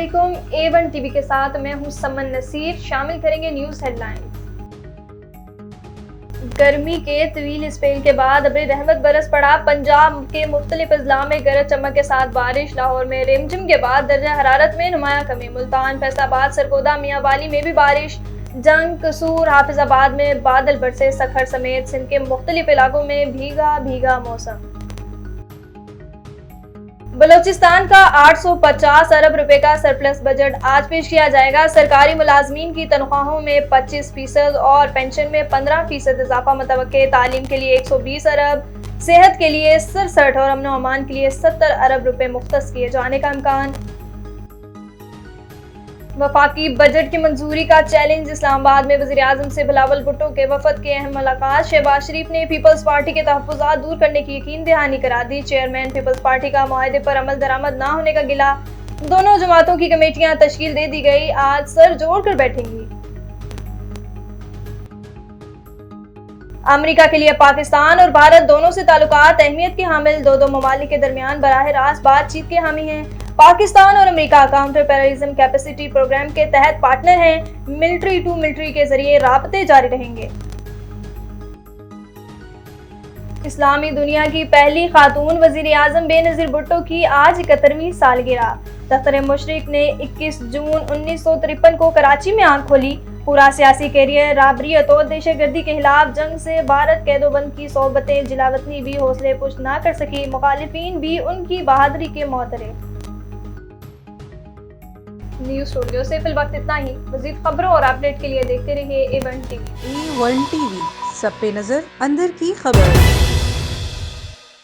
علیکم، A1 T V کے ساتھ میں ہوں سمن نصیر۔ شامل کریں گے نیوز ہیڈ لائنز۔ گرمی کے طویل اسپیل کے بعد ابر رحمت برس پڑا۔ پنجاب کے مختلف اضلاع میں گرج چمک کے ساتھ بارش۔ لاہور میں رمجم کے بعد درجہ حرارت میں نمایاں کمی۔ ملتان، فیصل آباد، سرگودا، میاں والی میں بھی بارش۔ جنگ، قصور، حافظ آباد میں بادل برسے۔ سکھر سمیت سندھ کے مختلف علاقوں میں بھیگا موسم۔ بلوچستان کا 850 ارب روپے کا سرپلس بجٹ آج پیش کیا جائے گا۔ سرکاری ملازمین کی تنخواہوں میں 25% اور پنشن میں 15% اضافہ متوقع۔ تعلیم کے لیے 120 ارب، صحت کے لیے 67 اور امن و امان کے لیے 70 ارب روپے مختص کیے جانے کا امکان۔ وفاقی بجٹ کی منظوری کا چیلنج۔ اسلام آباد میں وزیراعظم سے بلاول بھٹو کے وفد کی اہم ملاقات۔ شہباز شریف نے پیپلز پارٹی کے تحفظات دور کرنے کی یقین دہانی کرا دی۔ چیئرمین پیپلز پارٹی کا معاہدے پر عمل درآمد نہ ہونے کا گلہ۔ دونوں جماعتوں کی کمیٹیاں تشکیل دے دی گئی، آج سر جوڑ کر بیٹھیں گی۔ امریکہ کے لیے پاکستان اور بھارت دونوں سے تعلقات اہمیت کے حامل۔ دو ممالک کے درمیان براہ راست بات چیت کے حامی ہیں۔ پاکستان اور امریکہ کاؤنٹر ٹیررزم کیپیسٹی پروگرام کے تحت پارٹنر ہیں۔ ملٹری ٹو ملٹری کے ذریعے رابطے جاری رہیں گے۔ اسلامی دنیا کی پہلی خاتون وزیر اعظم بے نظیر بھٹو کی آج 71ویں سالگرہ۔ دفتر مشرق نے 21 جون 1953 کو کراچی میں آنکھ کھولی۔ پورا سیاسی کیریئر رابریت اور دہشت گردی کے خلاف جنگ سے بھارت قید و بند کی صحبتیں جلا وطنی بھی حوصلے پشت نہ کر سکی، مخالفین بھی ان کی بہادری کے معترف۔ نیوز اسٹوڈیو سے فی الوقت اتنا ہی۔ مزید خبروں اور اپڈیٹ کے لیے دیکھتے رہیے A1 T V. A1 T V, سب پہ نظر، اندر کی خبر۔